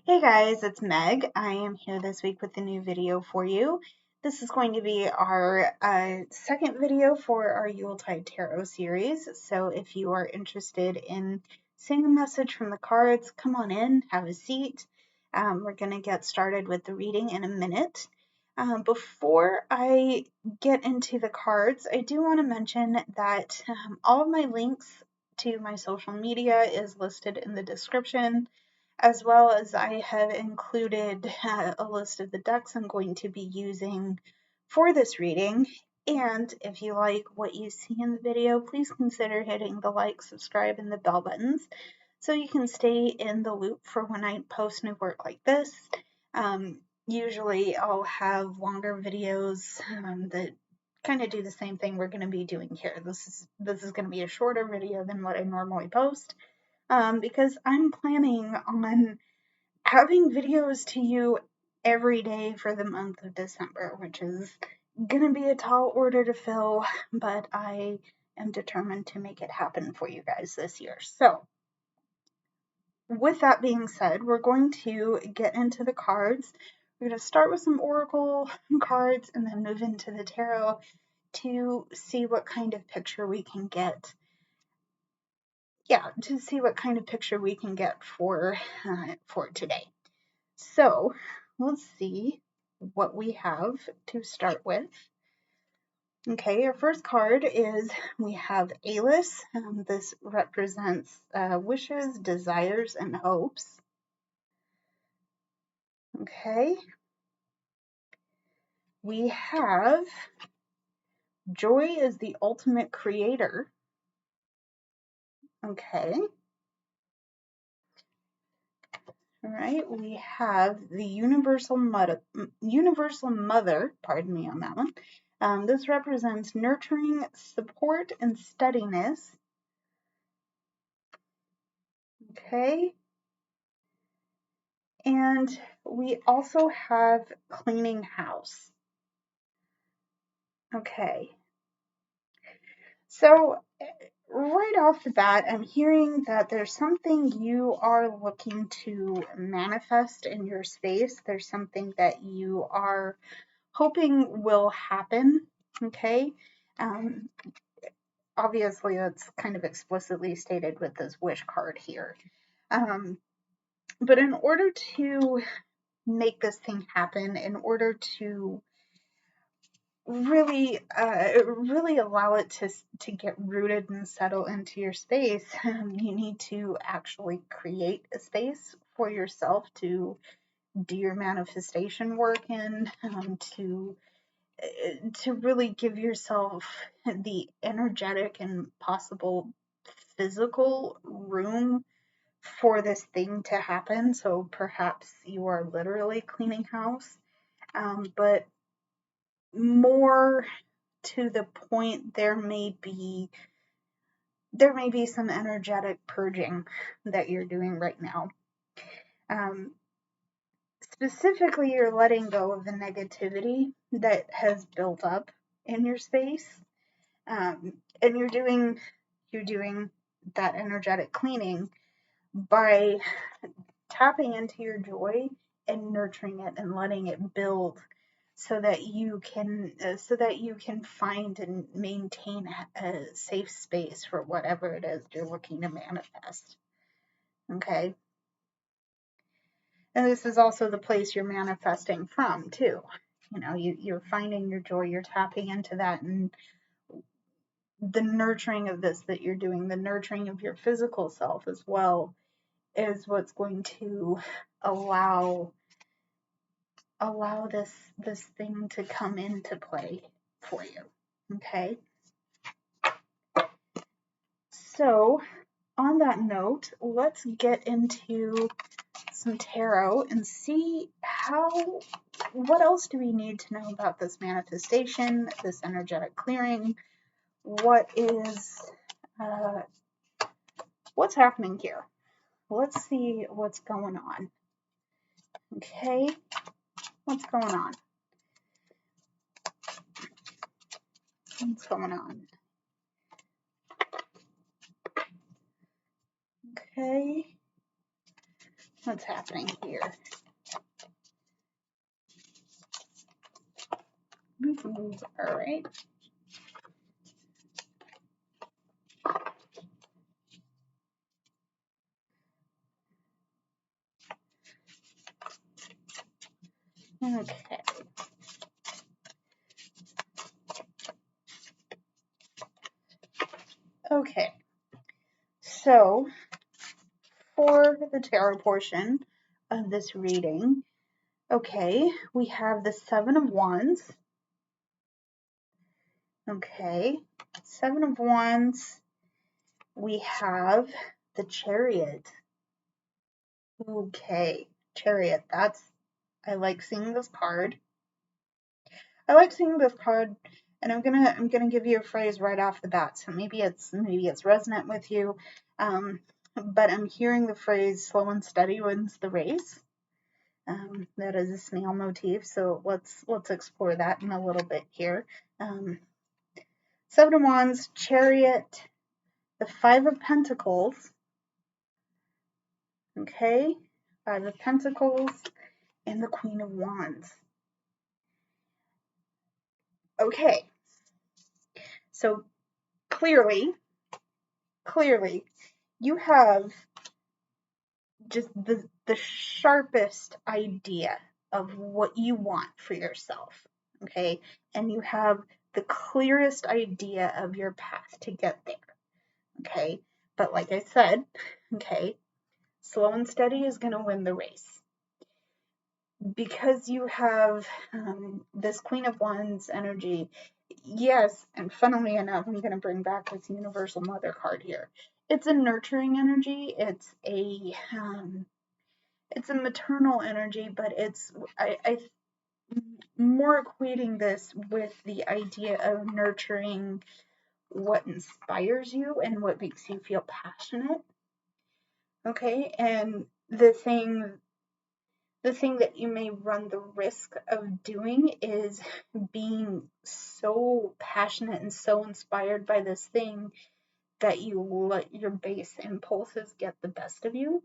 Hey guys, it's Meg. I am here this week with a new video for you. This is going to be our second video for our Yuletide Tarot series. So if you are interested in seeing a message from the cards, come on in, have a seat. We're going to get started with the reading in a minute. Before I get into the cards, I do want to mention that all of my links to my social media is listed in the description, as well as I have included a list of the decks I'm going to be using for this reading. And if you like what you see in the video, please consider hitting the like, subscribe, and the bell buttons so you can stay in the loop for when I post new work like this. Usually I'll have longer videos that kind of do the same thing we're going to be doing here. This is going to be a shorter video than what I normally post, because I'm planning on having videos to you every day for the month of December, which is going to be a tall order to fill, but I am determined to make it happen for you guys this year. So, with that being said, we're going to get into the cards. We're going to start with some oracle cards and then move into the tarot to see what kind of picture we can get. To see what kind of picture we can get for today. So let's see what we have to start with. Okay, our first card is we have Elle. This represents wishes, desires, and hopes. Okay. We have joy is the ultimate creator. Okay. All right, we have the universal mother, pardon me on that one. This represents nurturing, support, and steadiness. Okay. And we also have cleaning house. Okay. So right off the bat, I'm hearing that there's something you are looking to manifest in your space. There's something that you are hoping will happen. Okay. Obviously, that's kind of explicitly stated with this wish card here. But in order to make this thing happen, in order to really allow it to get rooted and settle into your space, you need to actually create a space for yourself to do your manifestation work in, to really give yourself the energetic and possible physical room for this thing to happen. So perhaps you are literally cleaning house, but more to the point, there may be some energetic purging that you're doing right now. Specifically, you're letting go of the negativity that has built up in your space, and you're doing that energetic cleaning by tapping into your joy and nurturing it and letting it build, so that you can find and maintain a safe space for whatever it is you're looking to manifest. Okay. And this is also the place you're manifesting from too. You know, you're finding your joy, you're tapping into that, and the nurturing of this that you're doing, the nurturing of your physical self as well, is what's going to allow this thing to come into play for you. Okay. So on that note, let's get into some tarot and see what else do we need to know about this manifestation, this energetic clearing. What's happening here? Let's see what's going on. Okay, what's going on? What's going on? Okay. What's happening here? All right. Okay. Okay. So for the tarot portion of this reading, okay, we have the Seven of Wands. Okay. Seven of Wands. We have the Chariot. Okay. Chariot. I like seeing this card. I like seeing this card, and I'm gonna give you a phrase right off the bat. So maybe it's resonant with you, but I'm hearing the phrase "slow and steady wins the race." That is a snail motif. So let's explore that in a little bit here. Seven of Wands, Chariot, the Five of Pentacles. Okay, Five of Pentacles, and the Queen of Wands. Okay, so clearly, you have just the sharpest idea of what you want for yourself, okay? And you have the clearest idea of your path to get there, okay? But like I said, okay, slow and steady is going to win the race. Because you have this Queen of Wands energy, yes, and funnily enough, I'm going to bring back this Universal Mother card here. It's a nurturing energy. It's a maternal energy, but I'm more equating this with the idea of nurturing what inspires you and what makes you feel passionate. Okay, and the thing that you may run the risk of doing is being so passionate and so inspired by this thing that you let your base impulses get the best of you,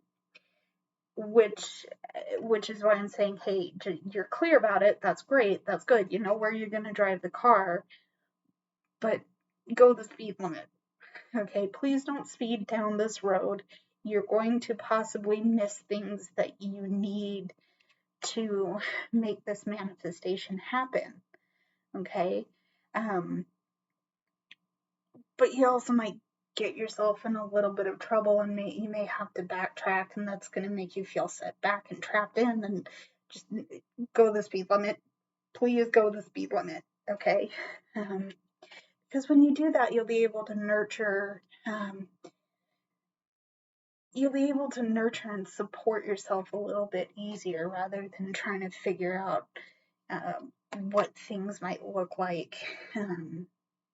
which is why I'm saying, hey, you're clear about it. That's great. That's good. You know where you're going to drive the car, but go the speed limit. Okay, please don't speed down this road. You're going to possibly miss things that you need to make this manifestation happen. Okay, but you also might get yourself in a little bit of trouble, and you may have to backtrack, and that's going to make you feel set back and trapped in. And just go the speed limit. Please go the speed limit. Okay, because when you do that, you'll be able to nurture. You'll be able to nurture and support yourself a little bit easier rather than trying to figure out what things might look like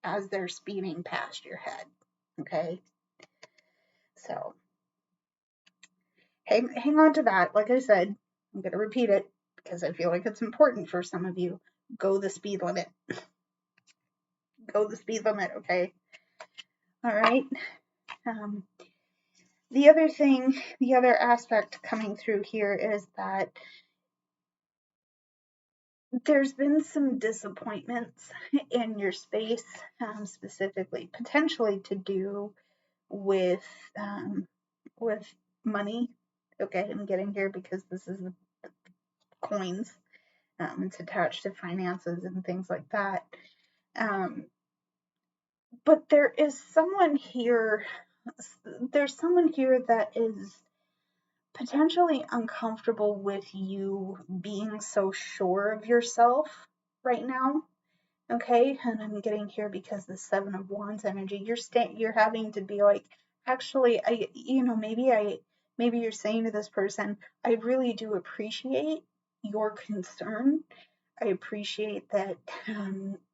as they're speeding past your head. Okay, so hang on to that. Like I said, I'm going to repeat it because I feel like it's important for some of you. Go the speed limit. Go the speed limit, okay? All right. The other aspect coming through here is that there's been some disappointments in your space, specifically, potentially to do with money. Okay, I'm getting here because this is the coins. It's attached to finances and things like that. But there is someone here. There's someone here that is potentially uncomfortable with you being so sure of yourself right now. Okay, and I'm getting here because the Seven of Wands energy. You're having to be like, actually, maybe you're saying to this person, I really do appreciate your concern. I appreciate that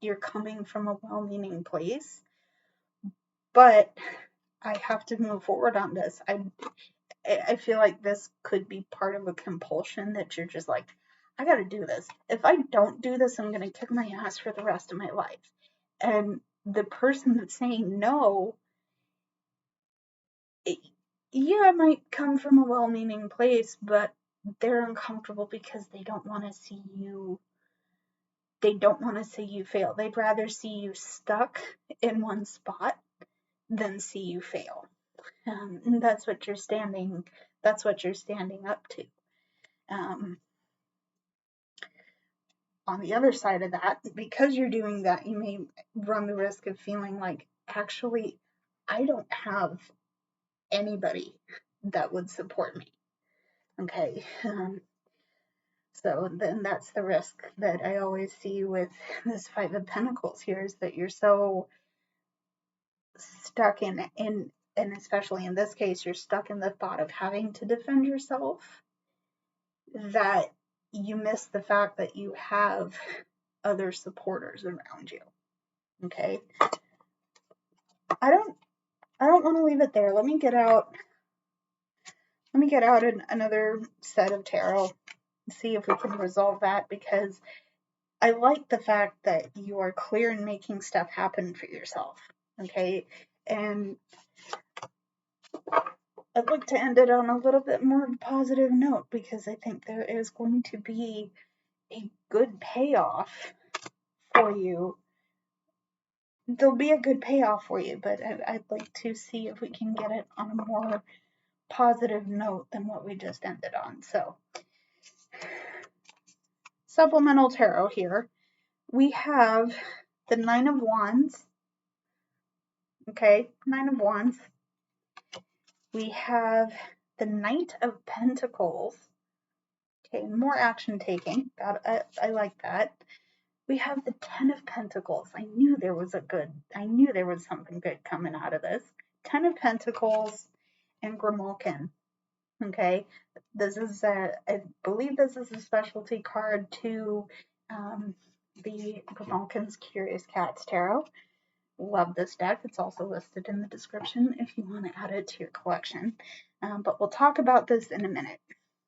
you're coming from a well-meaning place, but I have to move forward on this. I feel like this could be part of a compulsion that you're just like, I got to do this. If I don't do this, I'm going to kick my ass for the rest of my life. And the person that's saying no, yeah, it might come from a well-meaning place, but they're uncomfortable because they don't want to see you fail. They'd rather see you stuck in one spot than see you fail. And that's what you're standing up to. On the other side of that, because you're doing that, you may run the risk of feeling like, actually, I don't have anybody that would support me. Okay. So then that's the risk that I always see with this Five of Pentacles here, is that you're so stuck in, and especially in this case, you're stuck in the thought of having to defend yourself, that you miss the fact that you have other supporters around you. Okay. I don't want to leave it there. Let me get out another set of tarot and see if we can resolve that, because I like the fact that you are clear in making stuff happen for yourself. Okay. And I'd like to end it on a little bit more positive note, because I think there is going to be a good payoff for you. There'll be a good payoff for you, but I'd like to see if we can get it on a more positive note than what we just ended on. So, supplemental tarot here. We have the Nine of Wands. Okay, Nine of Wands. We have the Knight of Pentacles. Okay, more action taking. I like that. We have the Ten of Pentacles. I knew there was something good coming out of this. Ten of Pentacles and Grimalkin. Okay, I believe this is a specialty card to the Grimalkin's Curious Cats Tarot. Love this deck. It's also listed in the description if you want to add it to your collection. But we'll talk about this in a minute,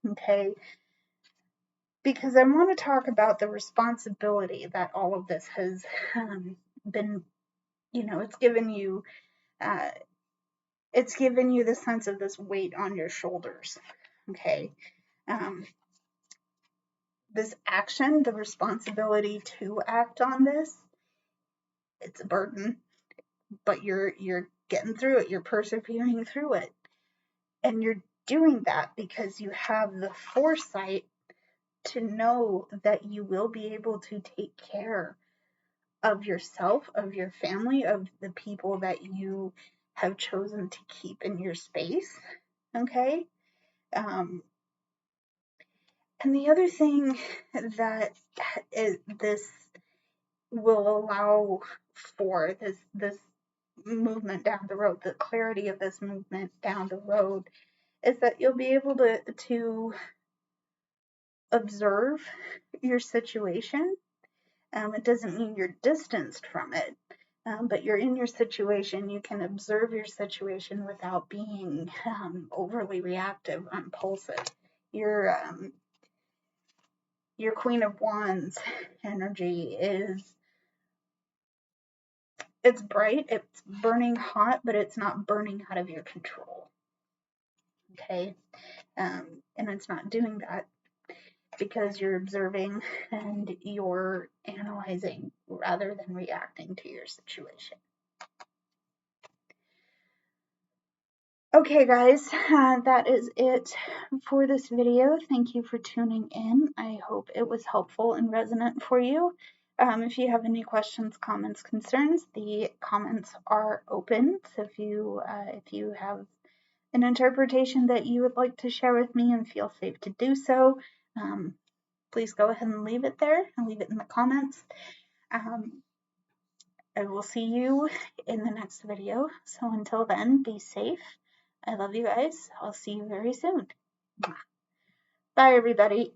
okay? Because I want to talk about the responsibility that all of this has been, it's given you the sense of this weight on your shoulders, okay? This action, the responsibility to act on this, it's a burden, but you're getting through it, you're persevering through it. And you're doing that because you have the foresight to know that you will be able to take care of yourself, of your family, of the people that you have chosen to keep in your space. Okay? And the other thing that this will allow for this movement down the road, the clarity of this movement down the road, is that you'll be able to observe your situation. It doesn't mean you're distanced from it, but you're in your situation. You can observe your situation without being overly reactive, impulsive. Your Queen of Wands energy it's bright, it's burning hot, but it's not burning out of your control. Okay, and it's not doing that because you're observing and you're analyzing rather than reacting to your situation. Okay, guys, that is it for this video. Thank you for tuning in. I hope it was helpful and resonant for you. If you have any questions, comments, concerns, the comments are open. So if you have an interpretation that you would like to share with me and feel safe to do so, please go ahead and leave it there and leave it in the comments. I will see you in the next video. So until then, be safe. I love you guys. I'll see you very soon. Bye, everybody.